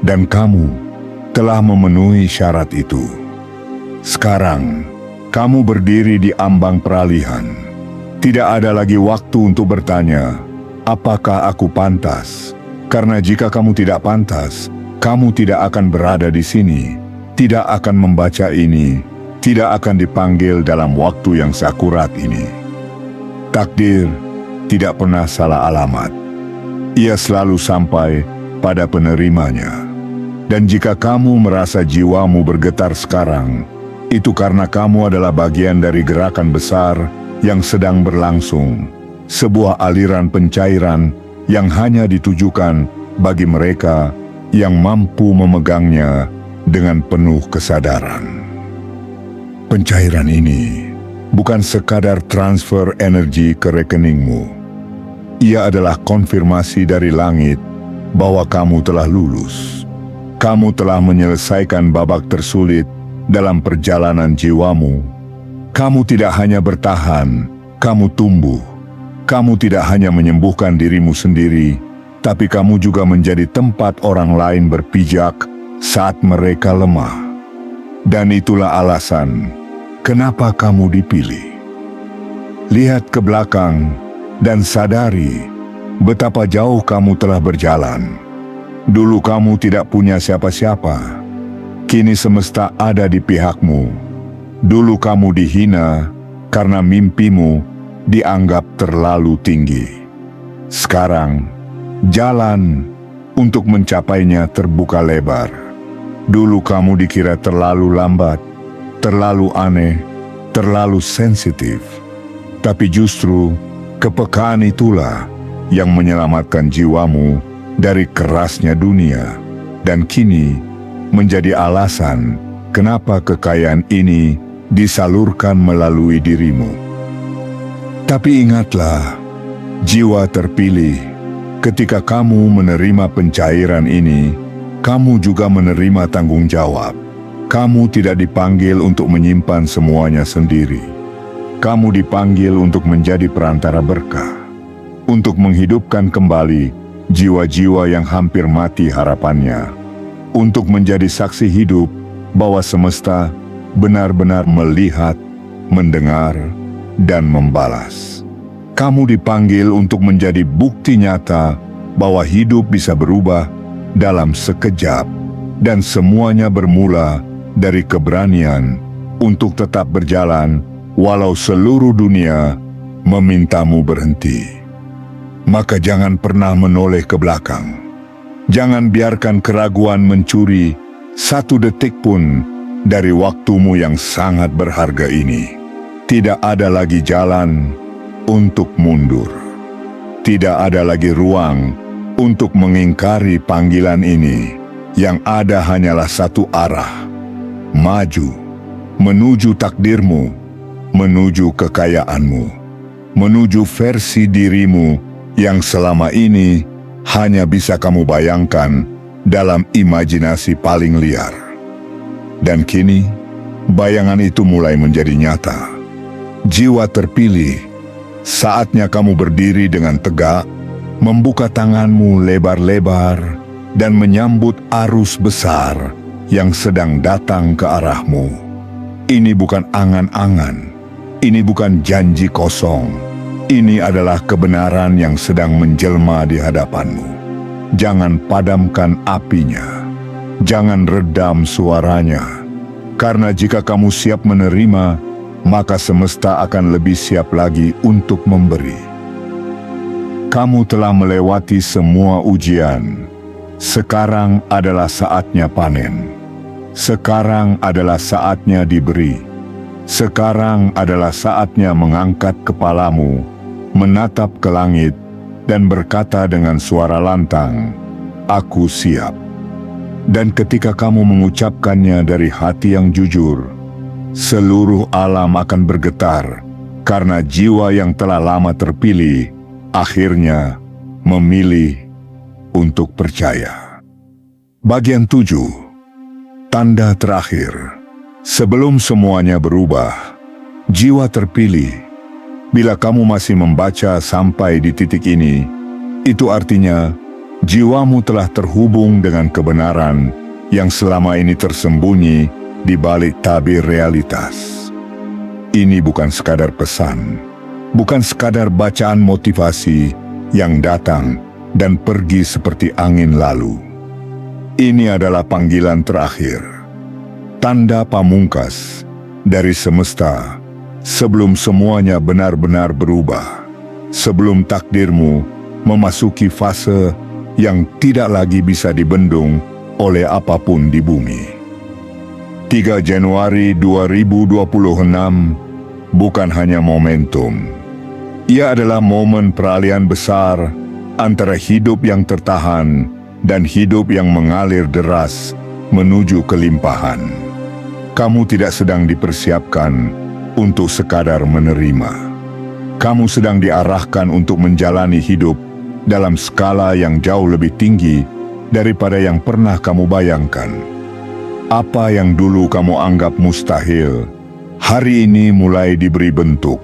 dan kamu telah memenuhi syarat itu. Sekarang, kamu berdiri di ambang peralihan. Tidak ada lagi waktu untuk bertanya, apakah aku pantas? Karena jika kamu tidak pantas, kamu tidak akan berada di sini, tidak akan membaca ini, tidak akan dipanggil dalam waktu yang seakurat ini. Takdir tidak pernah salah alamat. Ia selalu sampai pada penerimanya. Dan jika kamu merasa jiwamu bergetar sekarang, itu karena kamu adalah bagian dari gerakan besar yang sedang berlangsung, sebuah aliran pencairan yang hanya ditujukan bagi mereka yang mampu memegangnya dengan penuh kesadaran. Pencairan ini bukan sekadar transfer energi ke rekeningmu. Ia adalah konfirmasi dari langit bahwa kamu telah lulus. Kamu telah menyelesaikan babak tersulit dalam perjalanan jiwamu. Kamu tidak hanya bertahan, kamu tumbuh. Kamu tidak hanya menyembuhkan dirimu sendiri, tapi kamu juga menjadi tempat orang lain berpijak saat mereka lemah. Dan itulah alasan kenapa kamu dipilih. Lihat ke belakang dan sadari betapa jauh kamu telah berjalan. Dulu kamu tidak punya siapa-siapa. Kini semesta ada di pihakmu. Dulu kamu dihina karena mimpimu dianggap terlalu tinggi. Sekarang, jalan untuk mencapainya terbuka lebar. Dulu kamu dikira terlalu lambat, terlalu aneh, terlalu sensitif. Tapi justru kepekaan itulah yang menyelamatkan jiwamu dari kerasnya dunia. Dan kini menjadi alasan kenapa kekayaan ini disalurkan melalui dirimu. Tapi ingatlah, jiwa terpilih, ketika kamu menerima pencairan ini, kamu juga menerima tanggung jawab. Kamu tidak dipanggil untuk menyimpan semuanya sendiri. Kamu dipanggil untuk menjadi perantara berkah, untuk menghidupkan kembali jiwa-jiwa yang hampir mati harapannya, untuk menjadi saksi hidup bahwa semesta benar-benar melihat, mendengar, dan membalas. Kamu dipanggil untuk menjadi bukti nyata bahwa hidup bisa berubah dalam sekejap, dan semuanya bermula dari keberanian untuk tetap berjalan walau seluruh dunia memintamu berhenti. Maka jangan pernah menoleh ke belakang. Jangan biarkan keraguan mencuri satu detik pun dari waktumu yang sangat berharga ini. Tidak ada lagi jalan untuk mundur. Tidak ada lagi ruang untuk mengingkari panggilan ini. Yang ada hanyalah satu arah. Maju, menuju takdirmu, menuju kekayaanmu, menuju versi dirimu yang selama ini hanya bisa kamu bayangkan dalam imajinasi paling liar. Dan kini, bayangan itu mulai menjadi nyata. Jiwa terpilih, saatnya kamu berdiri dengan tegak, membuka tanganmu lebar-lebar, dan menyambut arus besar yang sedang datang ke arahmu. Ini bukan angan-angan, ini bukan janji kosong. Ini adalah kebenaran yang sedang menjelma di hadapanmu. Jangan padamkan apinya. Jangan redam suaranya. Karena jika kamu siap menerima, maka semesta akan lebih siap lagi untuk memberi. Kamu telah melewati semua ujian. Sekarang adalah saatnya panen. Sekarang adalah saatnya diberi. Sekarang adalah saatnya mengangkat kepalamu, menatap ke langit, dan berkata dengan suara lantang, "Aku siap." Dan ketika kamu mengucapkannya dari hati yang jujur, seluruh alam akan bergetar, karena jiwa yang telah lama terpilih, akhirnya memilih untuk percaya. Bagian 7. Tanda terakhir. Sebelum semuanya berubah, jiwa terpilih. Bila kamu masih membaca sampai di titik ini, itu artinya jiwamu telah terhubung dengan kebenaran yang selama ini tersembunyi di balik tabir realitas. Ini bukan sekadar pesan, bukan sekadar bacaan motivasi yang datang dan pergi seperti angin lalu. Ini adalah panggilan terakhir, tanda pamungkas dari semesta. Sebelum semuanya benar-benar berubah, sebelum takdirmu memasuki fase yang tidak lagi bisa dibendung oleh apapun di bumi. 3 Januari 2026 bukan hanya momentum. Ia adalah momen peralihan besar antara hidup yang tertahan dan hidup yang mengalir deras menuju kelimpahan. Kamu tidak sedang dipersiapkan untuk sekadar menerima. Kamu sedang diarahkan untuk menjalani hidup dalam skala yang jauh lebih tinggi daripada yang pernah kamu bayangkan. Apa yang dulu kamu anggap mustahil, hari ini mulai diberi bentuk.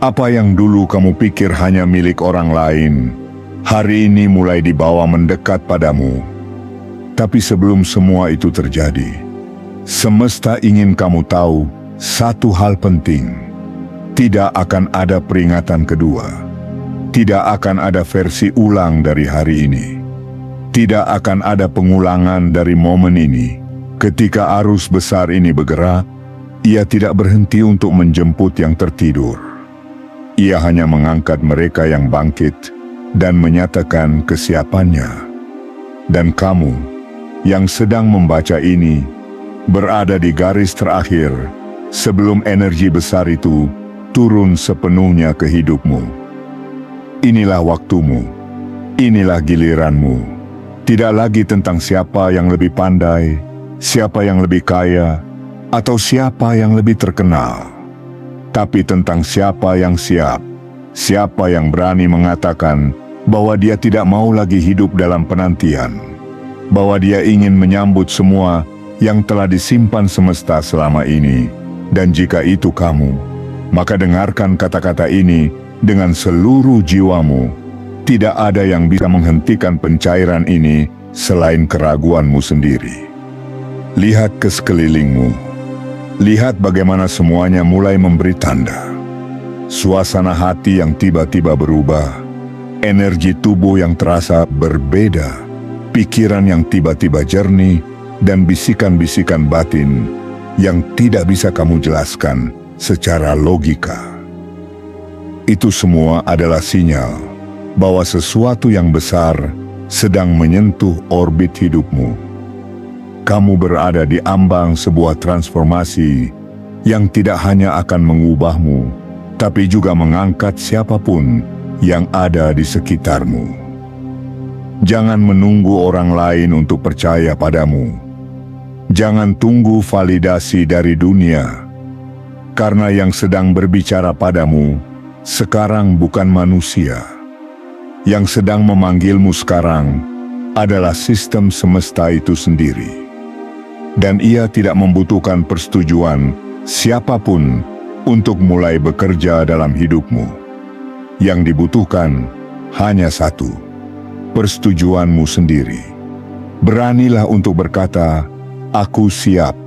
Apa yang dulu kamu pikir hanya milik orang lain, hari ini mulai dibawa mendekat padamu. Tapi sebelum semua itu terjadi, Semesta ingin kamu tahu satu hal penting. Tidak akan ada peringatan kedua. Tidak akan ada versi ulang dari hari ini. Tidak akan ada pengulangan dari momen ini. Ketika arus besar ini bergerak, ia tidak berhenti untuk menjemput yang tertidur. Ia hanya mengangkat mereka yang bangkit dan menyatakan kesiapannya. Dan kamu yang sedang membaca ini berada di garis terakhir sebelum energi besar itu turun sepenuhnya ke hidupmu. Inilah waktumu, inilah giliranmu. Tidak lagi tentang siapa yang lebih pandai, siapa yang lebih kaya, atau siapa yang lebih terkenal. Tapi tentang siapa yang siap, siapa yang berani mengatakan bahwa dia tidak mau lagi hidup dalam penantian, bahwa dia ingin menyambut semua yang telah disimpan semesta selama ini. Dan jika itu kamu, maka dengarkan kata-kata ini dengan seluruh jiwamu. Tidak ada yang bisa menghentikan pencairan ini selain keraguanmu sendiri. Lihat ke sekelilingmu. Lihat bagaimana semuanya mulai memberi tanda. Suasana hati yang tiba-tiba berubah, energi tubuh yang terasa berbeda, pikiran yang tiba-tiba jernih, dan bisikan-bisikan batin yang tidak bisa kamu jelaskan secara logika. Itu semua adalah sinyal bahwa sesuatu yang besar sedang menyentuh orbit hidupmu. Kamu berada di ambang sebuah transformasi yang tidak hanya akan mengubahmu, tapi juga mengangkat siapapun yang ada di sekitarmu. Jangan menunggu orang lain untuk percaya padamu. Jangan tunggu validasi dari dunia, karena yang sedang berbicara padamu sekarang bukan manusia. Yang sedang memanggilmu sekarang adalah sistem semesta itu sendiri. Dan ia tidak membutuhkan persetujuan siapapun untuk mulai bekerja dalam hidupmu. Yang dibutuhkan hanya satu, persetujuanmu sendiri. Beranilah untuk berkata, "Aku siap."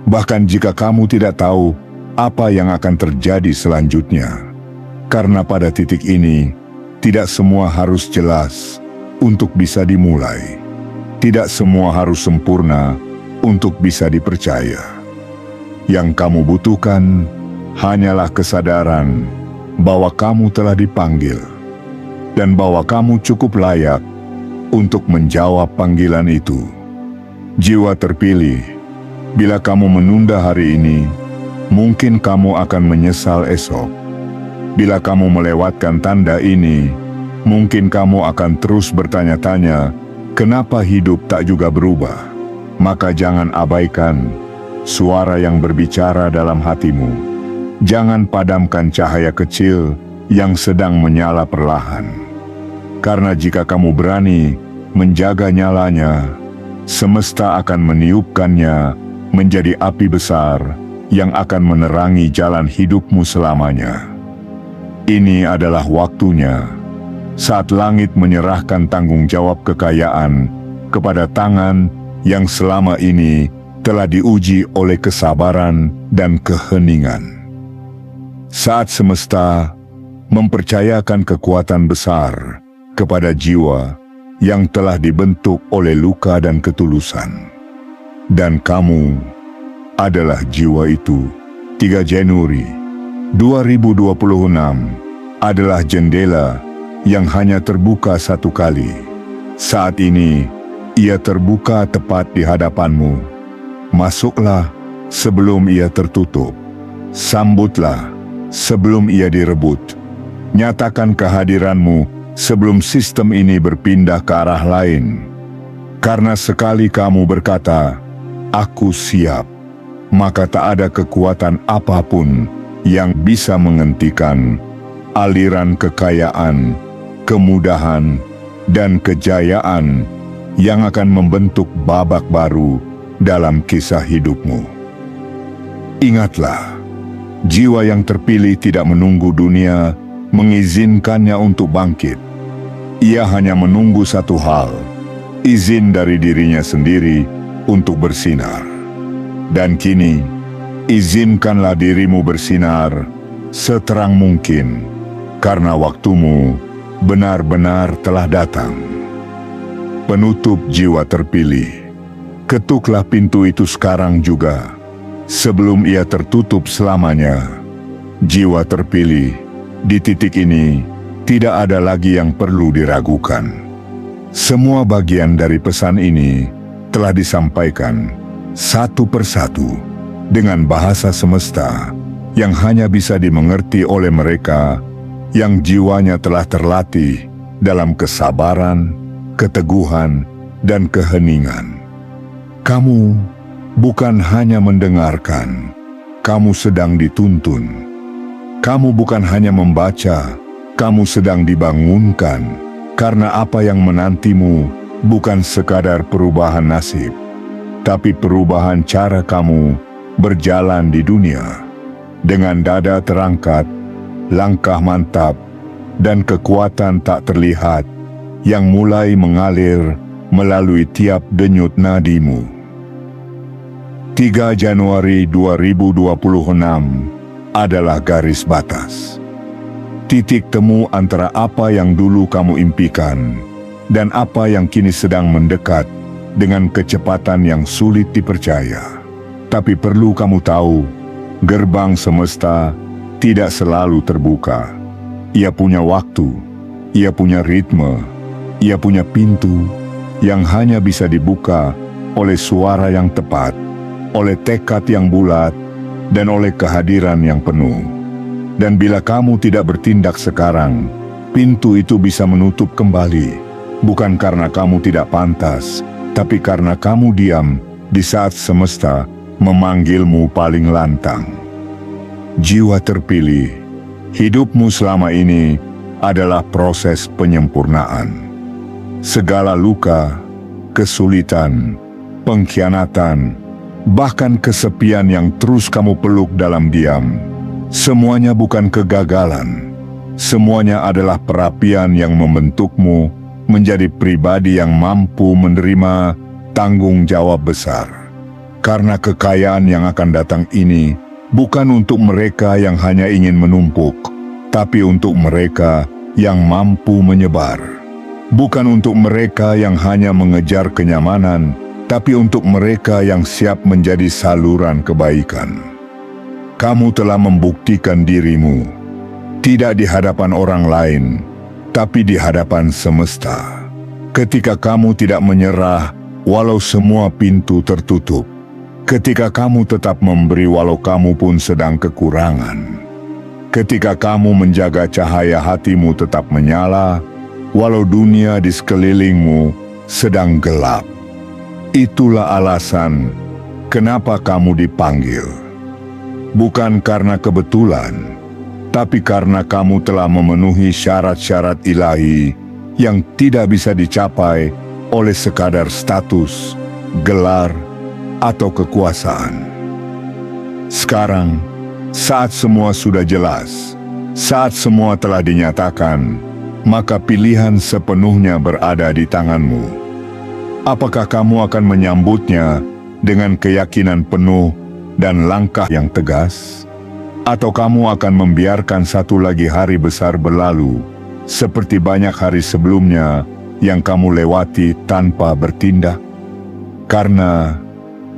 Bahkan jika kamu tidak tahu apa yang akan terjadi selanjutnya. Karena pada titik ini, tidak semua harus jelas untuk bisa dimulai. Tidak semua harus sempurna untuk bisa dipercaya. Yang kamu butuhkan hanyalah kesadaran bahwa kamu telah dipanggil dan bahwa kamu cukup layak untuk menjawab panggilan itu. Jiwa terpilih, bila kamu menunda hari ini, mungkin kamu akan menyesal esok. Bila kamu melewatkan tanda ini, mungkin kamu akan terus bertanya-tanya, kenapa hidup tak juga berubah? Maka jangan abaikan suara yang berbicara dalam hatimu. Jangan padamkan cahaya kecil yang sedang menyala perlahan. Karena jika kamu berani menjaga nyalanya, semesta akan meniupkannya menjadi api besar yang akan menerangi jalan hidupmu selamanya. Ini adalah waktunya saat langit menyerahkan tanggung jawab kekayaan kepada tangan yang selama ini telah diuji oleh kesabaran dan keheningan. Saat semesta mempercayakan kekuatan besar kepada jiwa yang telah dibentuk oleh luka dan ketulusan. Dan kamu adalah jiwa itu. 3 Januari 2026 adalah jendela yang hanya terbuka satu kali. Saat ini, ia terbuka tepat di hadapanmu. Masuklah sebelum ia tertutup. Sambutlah sebelum ia direbut. Nyatakan kehadiranmu sebelum sistem ini berpindah ke arah lain. Karena sekali kamu berkata, "Aku siap," maka tak ada kekuatan apapun yang bisa menghentikan aliran kekayaan, kemudahan, dan kejayaan yang akan membentuk babak baru dalam kisah hidupmu. Ingatlah, jiwa yang terpilih tidak menunggu dunia mengizinkannya untuk bangkit. Ia hanya menunggu satu hal, izin dari dirinya sendiri untuk bersinar. Dan kini, izinkanlah dirimu bersinar seterang mungkin, karena waktumu benar-benar telah datang. Penutup jiwa terpilih, ketuklah pintu itu sekarang juga, sebelum ia tertutup selamanya. Jiwa terpilih, di titik ini, tidak ada lagi yang perlu diragukan. Semua bagian dari pesan ini telah disampaikan satu persatu dengan bahasa semesta yang hanya bisa dimengerti oleh mereka yang jiwanya telah terlatih dalam kesabaran, keteguhan, dan keheningan. Kamu bukan hanya mendengarkan, kamu sedang dituntun. Kamu bukan hanya membaca, kamu sedang dibangunkan, karena apa yang menantimu bukan sekadar perubahan nasib, tapi perubahan cara kamu berjalan di dunia. Dengan dada terangkat, langkah mantap, dan kekuatan tak terlihat yang mulai mengalir melalui tiap denyut nadimu. 3 Januari 2026 adalah garis batas. Titik temu antara apa yang dulu kamu impikan dan apa yang kini sedang mendekat dengan kecepatan yang sulit dipercaya. Tapi perlu kamu tahu, gerbang semesta tidak selalu terbuka. Ia punya waktu, ia punya ritme, ia punya pintu yang hanya bisa dibuka oleh suara yang tepat, oleh tekad yang bulat, dan oleh kehadiran yang penuh. Dan bila kamu tidak bertindak sekarang, pintu itu bisa menutup kembali, bukan karena kamu tidak pantas, tapi karena kamu diam di saat semesta memanggilmu paling lantang. Jiwa terpilih, hidupmu selama ini adalah proses penyempurnaan. Segala luka, kesulitan, pengkhianatan, bahkan kesepian yang terus kamu peluk dalam diam, semuanya bukan kegagalan. Semuanya adalah perapian yang membentukmu menjadi pribadi yang mampu menerima tanggung jawab besar. Karena kekayaan yang akan datang ini bukan untuk mereka yang hanya ingin menumpuk, tapi untuk mereka yang mampu menyebar. Bukan untuk mereka yang hanya mengejar kenyamanan, tapi untuk mereka yang siap menjadi saluran kebaikan. Kamu telah membuktikan dirimu, tidak di hadapan orang lain, tapi di hadapan semesta. Ketika kamu tidak menyerah, walau semua pintu tertutup. Ketika kamu tetap memberi walau kamu pun sedang kekurangan. Ketika kamu menjaga cahaya hatimu tetap menyala, walau dunia di sekelilingmu sedang gelap. Itulah alasan kenapa kamu dipanggil. Bukan karena kebetulan, tapi karena kamu telah memenuhi syarat-syarat ilahi yang tidak bisa dicapai oleh sekadar status, gelar, atau kekuasaan. Sekarang, saat semua sudah jelas, saat semua telah dinyatakan, maka pilihan sepenuhnya berada di tanganmu. Apakah kamu akan menyambutnya dengan keyakinan penuh dan langkah yang tegas? Atau kamu akan membiarkan satu lagi hari besar berlalu, seperti banyak hari sebelumnya yang kamu lewati tanpa bertindak? Karena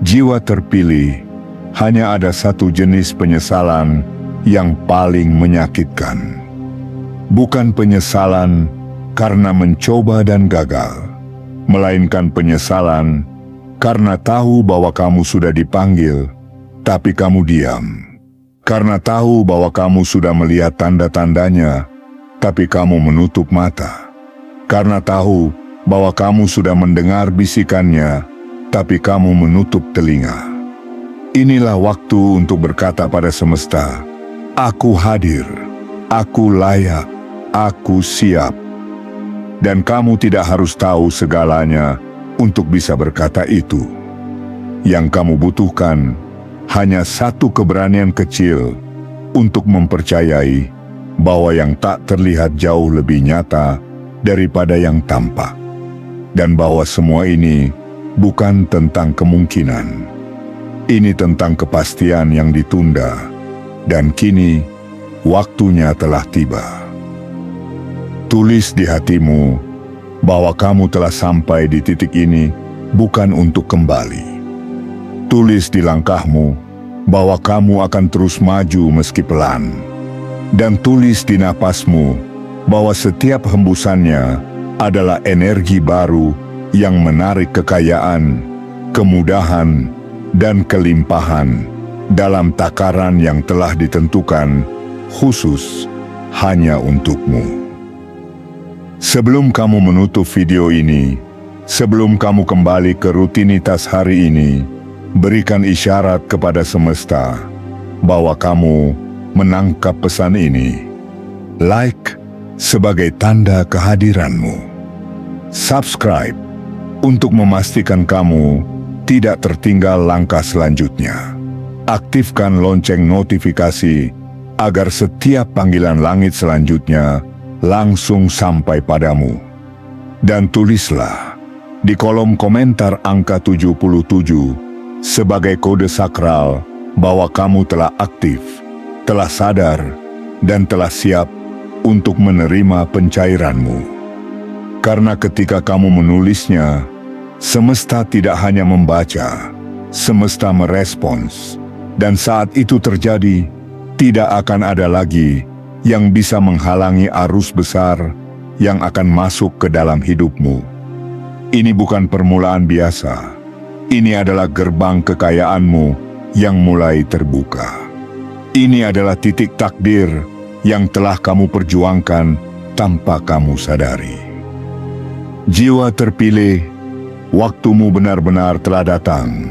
jiwa terpilih, hanya ada satu jenis penyesalan yang paling menyakitkan. Bukan penyesalan karena mencoba dan gagal, melainkan penyesalan karena tahu bahwa kamu sudah dipanggil, tapi kamu diam. Karena tahu bahwa kamu sudah melihat tanda-tandanya, tapi kamu menutup mata. Karena tahu bahwa kamu sudah mendengar bisikannya, tapi kamu menutup telinga. Inilah waktu untuk berkata pada semesta, "Aku hadir, aku layak, aku siap." Dan kamu tidak harus tahu segalanya untuk bisa berkata itu. Yang kamu butuhkan hanya satu keberanian kecil untuk mempercayai bahwa yang tak terlihat jauh lebih nyata daripada yang tampak. Dan bahwa semua ini bukan tentang kemungkinan. Ini tentang kepastian yang ditunda, dan kini waktunya telah tiba. Tulis di hatimu bahwa kamu telah sampai di titik ini bukan untuk kembali. Tulis di langkahmu bahwa kamu akan terus maju meski pelan. Dan tulis di napasmu bahwa setiap hembusannya adalah energi baru yang menarik kekayaan, kemudahan, dan kelimpahan dalam takaran yang telah ditentukan khusus hanya untukmu. Sebelum kamu menutup video ini, sebelum kamu kembali ke rutinitas hari ini, berikan isyarat kepada semesta bahwa kamu menangkap pesan ini. Like sebagai tanda kehadiranmu. Subscribe untuk memastikan kamu tidak tertinggal langkah selanjutnya. Aktifkan lonceng notifikasi agar setiap panggilan langit selanjutnya langsung sampai padamu. Dan tulislah di kolom komentar angka 77 sebagai kode sakral bahwa kamu telah aktif, telah sadar, dan telah siap untuk menerima pencairanmu. Karena ketika kamu menulisnya, semesta tidak hanya membaca, semesta merespons. Dan saat itu terjadi, tidak akan ada lagi yang bisa menghalangi arus besar yang akan masuk ke dalam hidupmu. Ini bukan permulaan biasa. Ini adalah gerbang kekayaanmu yang mulai terbuka. Ini adalah titik takdir yang telah kamu perjuangkan tanpa kamu sadari. Jiwa terpilih, waktumu benar-benar telah datang.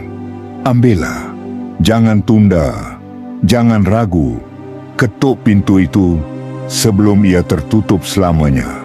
Ambillah, jangan tunda, jangan ragu. Ketuk pintu itu sebelum ia tertutup selamanya.